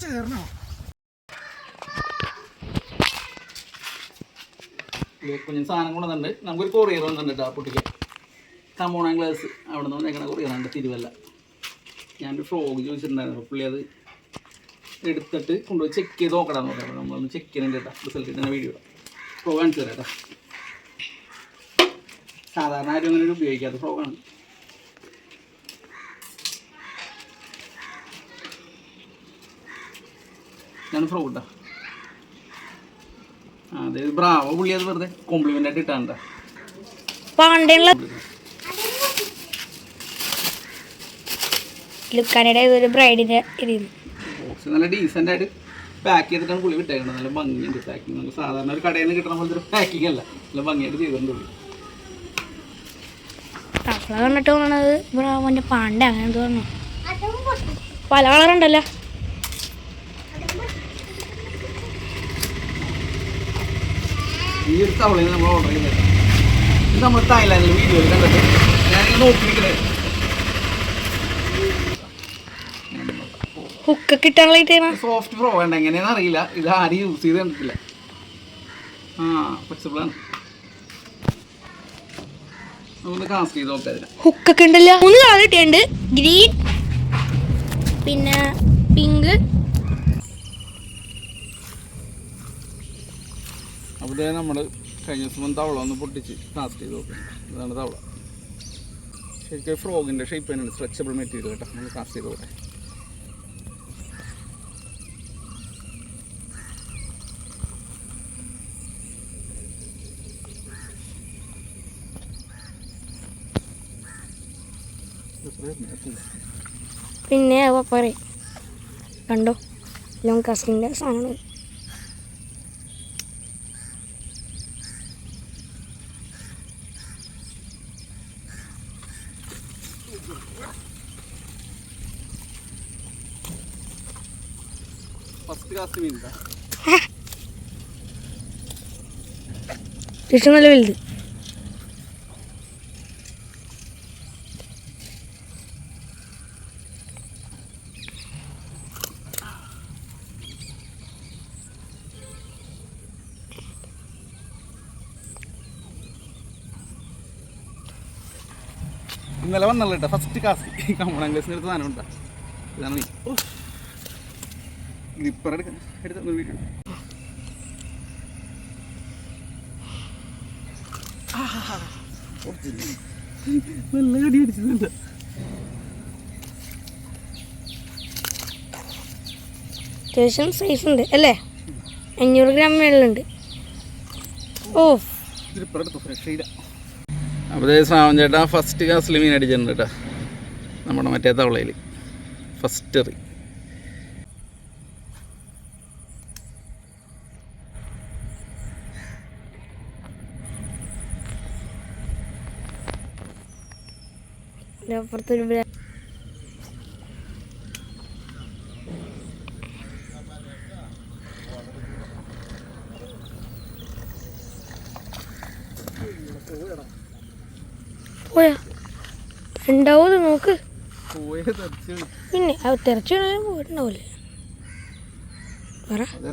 ചേർന്നോ കുഞ്ഞു സാധനം കൊണ്ടുവന്നുണ്ട്. നമുക്കൊരു കൊറിയർ വന്നിട്ടുണ്ട് ആ കുട്ടിക്ക്. കമോൺ ഗ്ലാസ് അവിടെ നിന്ന് വന്നേക്കണ കൊറിയറുണ്ട് തിരുവല്ല. ഞാനൊരു ഫ്രോഗ് ചോദിച്ചിട്ടുണ്ടായിരുന്നു. പുള്ളി അത് എടുത്തിട്ട് കൊണ്ടുപോയി ചെക്ക് ചെയ്ത് നോക്കടാന്ന് പറയാം. നമ്മളൊന്ന് ചെക്ക് ചെയ്യുന്നുണ്ട് കേട്ടോ. റിസൾട്ട് തന്നെ വീഡിയോ ഇടാം. ഫ്രോഗ് കാണിച്ചു തരാം കേട്ടോ. സാധാരണ ആരും അങ്ങനെ ഉപയോഗിക്കാത്ത ഫ്രോഗാണ്. ഞാൻ ഫ്രോഗ് ഇട്ടാ. അതെ ബ്രാവോ പുള്ളി അത് വെറുതെ കോംപ്ലിമെന്റ് ആയിട്ട് ഇട്ടാണ്ട. നല്ല ഡീസൻ്റ് ആയിട്ട് പാക്ക് ചെയ്തിട്ടാണ് പുള്ളി വിട്ടേക്കുന്നത്. നല്ല ഭംഗിയുണ്ട് പാക്കിങ്. നമുക്ക് സാധാരണ ഒരു കടയിൽ നിന്ന് കിട്ടുന്ന പോലത്തെ ഒരു പാക്കിംഗ് അല്ല, നല്ല ഭംഗിയായിട്ട് ചെയ്തിട്ടുണ്ട് പുള്ളി. കണ്ടിട്ട് തോന്നണത് ബ്രാവോന്റെ പാണ്ട അങ്ങനെ തോന്നുന്നു. പല കളറുണ്ടല്ലോ. ഈ ഒരു തവളയിൽ നമ്മൾ ഓർഡർ ചെയ്തത് ഇത് നമ്മൾ തായ്ലാൻഡിൽ വീഡിയോയിൽ കണ്ടിട്ട് ഞാനിങ്ങനെ നോക്കിയിരിക്കണേ. ഹുക്കൊക്കെ ഇട്ടാണ് സോഫ്റ്റ് ഫ്രോ വേണ്ട എങ്ങനെയാണെന്ന് അറിയില്ല. ഇത് ആരും യൂസ് ചെയ്ത് കണ്ടിട്ടില്ല. ഫ്ലെക്സിബിളാണ്. നമുക്കൊന്ന് കാസ്റ്റ് ചെയ്ത് നോക്കാം. അതിന് ഹുക്കൊക്കെ ഉണ്ടല്ലോ. 3 കളർ ഇട്ടുണ്ട്. ഗ്രീൻ, പിന്നെ പിങ്ക്. അവിടെ നമ്മൾ കഴിഞ്ഞ ദിവസം തവള ഒന്ന് പൊട്ടിച്ച് കാസ്റ്റ് ചെയ്ത് നോക്കാം. ഇതാണ് തവള. ശരിക്കും ഫ്രോഗിൻ്റെ ഷേപ്പ് തന്നെയാണ്. സ്ട്രെച്ചബിൾ മെറ്റീരിയൽ കേട്ടോ. നമ്മൾ കാസ്റ്റ് ചെയ്ത് നോക്കാം. പിന്നെ പറയും കണ്ടോ ലോങ് കാസ്റ്റിൻ്റെ സാധനം. ഫസ്റ്റ് കാസ്റ്റ് മീൻ ഇഷ്ടം നല്ല വലുത്. ഇന്നലെ വന്നല്ലോ കേട്ടോ. ഫസ്റ്റ് കാസ്റ്റ് കമ്മണ ഗ്ലാസിന് എടുത്ത സാധനം ഉണ്ടാ. ഇതാണ് ഗ്രിപ്പർ എടുത്ത വീഡിയോ. നല്ല കടി അടിച്ചിട്ടുണ്ട്. അത്യാവശ്യം സൈസ് ഉണ്ട് അല്ലേ. 500 ഗ്രാം മേളിലുണ്ട്. ഓ ഗ്രിപ്പർ എടുത്തു ഫ്രഷ് ചെയ്ത. അപ്പോൾ ശ്രാവൺ ചേട്ടാ ഫസ്റ്റ് കാസ്റ്റിൽ മീൻ അടിച്ചിട്ടുണ്ട് കേട്ടോ. നമ്മുടെ മറ്റേ തവളയിൽ ഫസ്റ്റ് എറി. അപ്പുറത്തൊരു പോയാ ഉണ്ടാവോ നോക്ക്. പിന്നെ അത് തെറച്ചു പോയിട്ടുണ്ടാവൂലേ.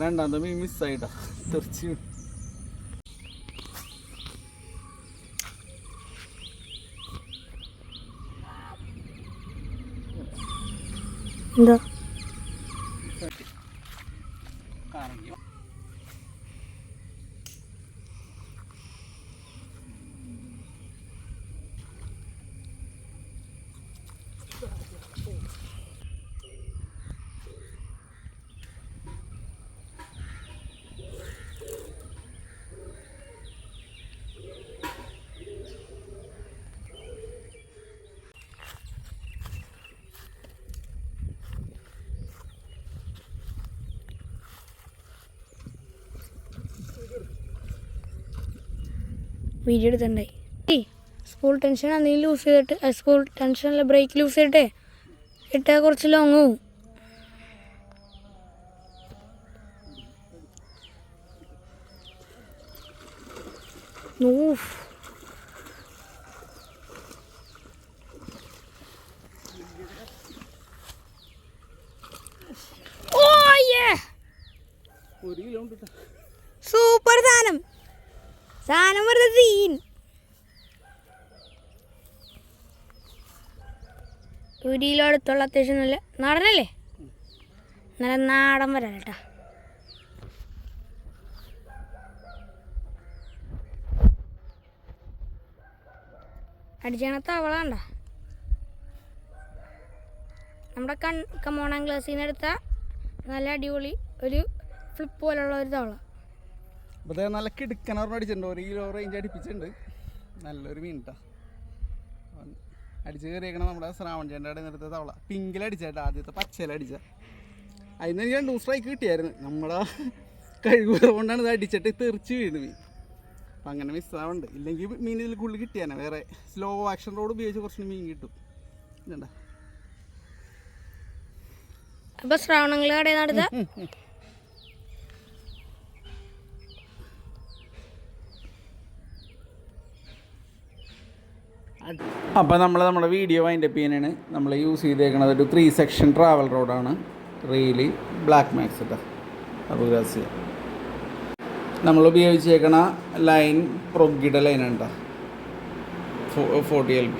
രണ്ടാമത്തെ മീൻ മിസ്സായിട്ടാ തെറിച്ച്. എന്താ വീഡിയോ എടുത്തിട്ടുണ്ടായി. സ്കൂൾ ടെൻഷൻ എന്തെങ്കിലും ലൂസ് ചെയ്തിട്ട് സ്കൂൾ ടെൻഷനല്ല ബ്രേക്ക് ലൂസ് ചെയ്തിട്ടേ ഇട്ടാൽ കുറച്ച് ലോങ് പോവും. സാധനം വെറുതെ സീൻ. 1 കിലോ അടുത്തുള്ള അത്യാവശ്യം നല്ല നാടനല്ലേ, നല്ല നാടൻ വരാൻ കേട്ടാ. അടിച്ചാണ തവള നമ്മുടെ കമോൺ ആംഗ്ലേഴ്സിൽ നിന്ന് എടുത്ത നല്ല അടിപൊളി ഒരു ഫ്ലിപ്പ് പോലുള്ള ഒരു തവള. അപ്പോൾ നല്ല കിടുക്കണറിന് അടിച്ചിട്ടുണ്ട്, 1 കിലോ റേഞ്ച് അടിപ്പിച്ചിട്ടുണ്ട്. നല്ലൊരു മീൻട്ടാ. അടിച്ച് കയറിയേക്കണം നമ്മുടെ ശ്രാവൺ ചേട്ടൻ്റെ നിർത്ത തവള. പിങ്കിലടിച്ചേട്ടാ, ആദ്യത്തെ പച്ചയിലടിച്ച. അതിന് എനിക്ക് 2 സ്ട്രൈക്ക് കിട്ടിയായിരുന്നു. നമ്മുടെ കഴിവ് കൊണ്ടാണ് ഇത് അടിച്ചിട്ട് തെറിച്ച് വീണ് മീൻ. അപ്പം അങ്ങനെ മിസ്സാവുന്നുണ്ട്. ഇല്ലെങ്കിൽ മീൻ ഇതിൽ കൂടുതൽ കിട്ടിയാനെ. വേറെ സ്ലോ ആക്ഷൻ റോഡ് ഉപയോഗിച്ച് കുറച്ച് മീൻ കിട്ടും. ഇതുണ്ട. അപ്പോൾ ശ്രാവണങ്ങൾ കടയിൽ നടത്ത അപ്പോൾ നമ്മുടെ വീഡിയോ വൈൻഡപ്പ് ചെയ്യാനാണ്. നമ്മൾ യൂസ് ചെയ്തേക്കുന്നത് ഒരു 3 സെക്ഷൻ ട്രാവൽ റോഡാണ്. റെയില് ബ്ലാക്ക് മാക്സ് കേട്ടോ, അബുദാസിയ. നമ്മൾ ഉപയോഗിച്ചേക്കണ ലൈൻ പ്രൊഗിയുടെ ലൈനാണ് കേട്ടോ, 40 LB.